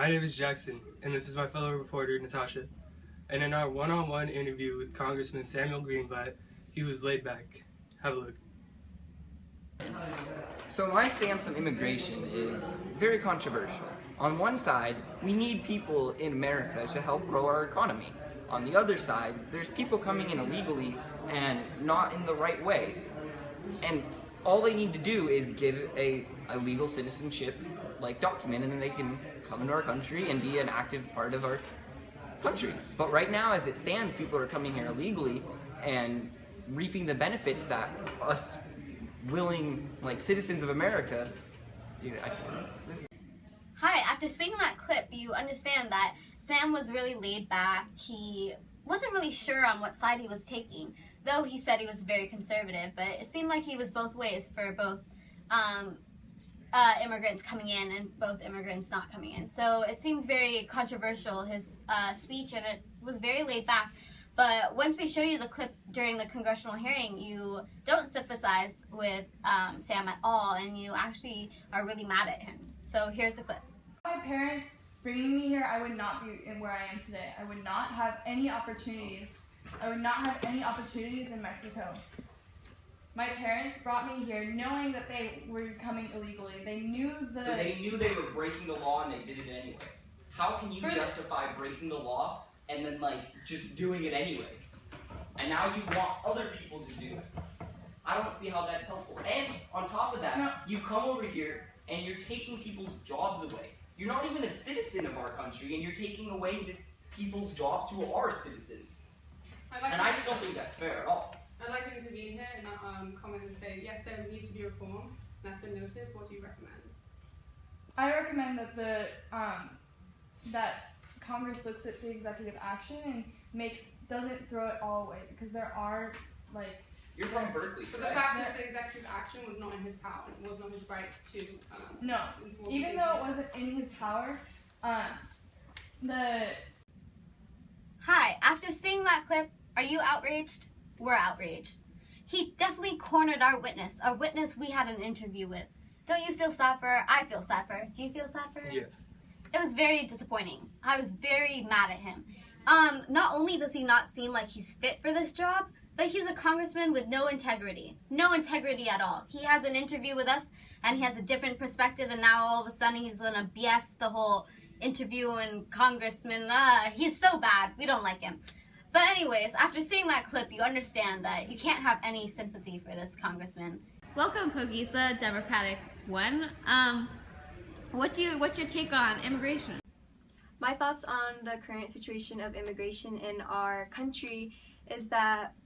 My name is Jackson, and this is my fellow reporter, Nitasha. And in our one-on-one interview with Congressman Samuel Greenblatt, he was laid back. Have a look. So my stance on immigration is very controversial. On one side, we need people in America to help grow our economy. On the other side, there's people coming in illegally and not in the right way. And all they need to do is get a legal citizenship document, and then they can come into our country and be an active part of our country. But right now, as it stands, people are coming here illegally and reaping the benefits that us willing citizens of America. Dude, Hi, after seeing that clip, you understand that Sam was really laid back. He wasn't really sure on what side he was taking, though he said he was very conservative, but it seemed like he was both ways for both immigrants coming in and both immigrants not coming in. So it seemed very controversial, his speech, and it was very laid back. But once we show you the clip during the congressional hearing, you don't sympathize with Sam at all, and you actually are really mad at him. So here's the clip. My parents bringing me here, I would not be in where I am today. I would not have any opportunities. I would not have any opportunities in Mexico. My parents brought me here knowing that they were coming illegally. They knew So they knew they were breaking the law and they did it anyway. How can you justify breaking the law and then just doing it anyway? And now you want other people to do it. I don't see how that's helpful. And on top of that, you come over here and you're taking people's jobs away. You're not even a citizen of our country, and you're taking away the people's jobs who are citizens. I just don't think that's fair at all. I'd like to intervene here in that comment and say, yes, there needs to be reform, and that's been noticed. What do you recommend? I recommend that that Congress looks at the executive action and doesn't throw it all away, because there are You're from Berkeley. But the fact is the executive action was not in his power. It was not his right to no. Even though it wasn't in his power, Hi, after seeing that clip, are you outraged? We're outraged. He definitely cornered our witness we had an interview with. Don't you feel sad for her? I feel sad for her. Do you feel sad for her? Yeah. It was very disappointing. I was very mad at him. Not only does he not seem like he's fit for this job, but he's a congressman with no integrity. No integrity at all. He has an interview with us, and he has a different perspective, and now all of a sudden he's gonna BS the whole interview and congressman. He's so bad. We don't like him. But anyways, after seeing that clip, you understand that you can't have any sympathy for this congressman. Welcome, Pogisa, Democratic One. What's your take on immigration? My thoughts on the current situation of immigration in our country is that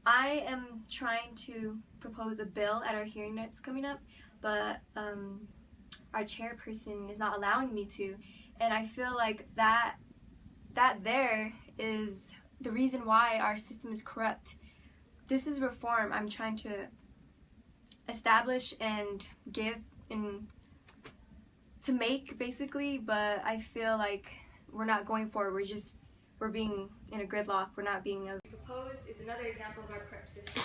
I am trying to propose a bill at our hearing that's coming up, but our chairperson is not allowing me to, and I feel like that there is the reason why our system is corrupt. This is reform I'm trying to establish and give and to make, basically, but I feel like we're not going forward. We're being in a gridlock. We're not being proposed is another example of our corrupt system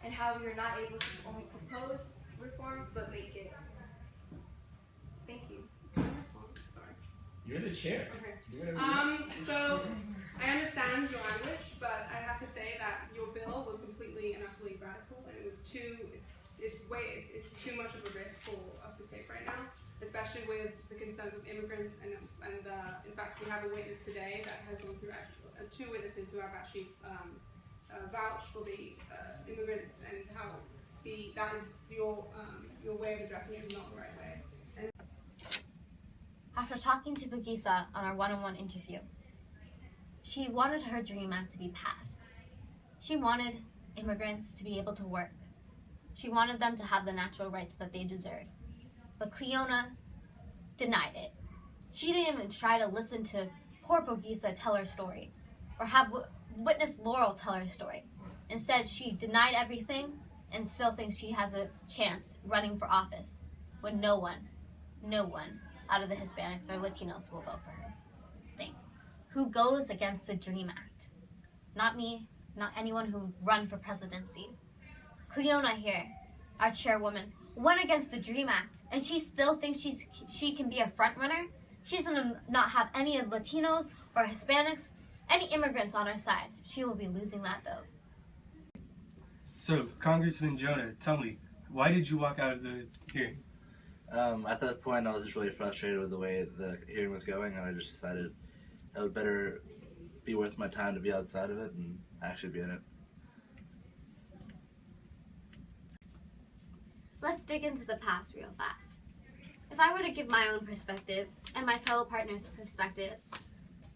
and how we are not able to only propose reforms but make it. Thank you. Can I respond? Sorry. You're the chair. Okay. So I understand your language, but I have to say that your bill was completely and utterly radical, and it's too much of a risk for us to take right now, especially with the concerns of immigrants, and in fact we have a witness today that has gone through two witnesses who have actually vouched for the immigrants and how that is your way of addressing it is not the right way. After talking to Pogisa on our one-on-one interview, she wanted her DREAM Act to be passed. She wanted immigrants to be able to work. She wanted them to have the natural rights that they deserve. But Cleona denied it. She didn't even try to listen to poor Pogisa tell her story, or have witness Laurel tell her story. Instead, she denied everything and still thinks she has a chance running for office when no one out of the Hispanics or Latinos will vote for her. Who goes against the DREAM Act? Not me, not anyone who run for presidency. Cleona here, our chairwoman, went against the DREAM Act, and she still thinks she can be a front runner? She's gonna not have any of Latinos or Hispanics, any immigrants on her side. She will be losing that vote. So, Congressman Jonah, tell me, why did you walk out of the hearing? At that point, I was just really frustrated with the way the hearing was going, and I just decided it would better be worth my time to be outside of it and actually be in it. Let's dig into the past real fast. If I were to give my own perspective and my fellow partner's perspective,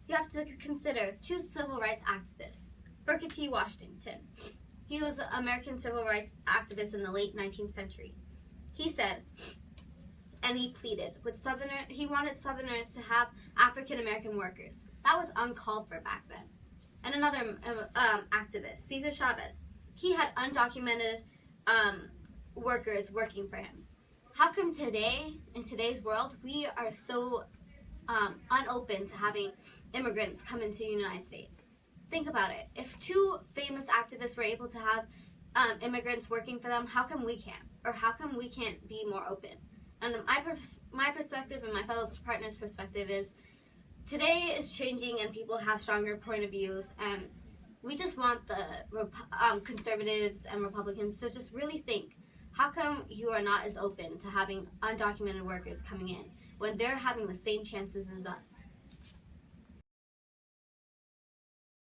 you have to consider two civil rights activists. Booker T. Washington. He was an American civil rights activist in the late 19th century. He said, and he pleaded with he wanted Southerners to have African American workers. That was uncalled for back then. And another activist, Cesar Chavez, he had undocumented workers working for him. How come today, in today's world, we are so unopen to having immigrants come into the United States? Think about it. If two famous activists were able to have immigrants working for them, how come we can't? Or how come we can't be more open? And my perspective and my fellow partner's perspective is today is changing and people have stronger point of views, and we just want the conservatives and Republicans to just really think, how come you are not as open to having undocumented workers coming in when they're having the same chances as us?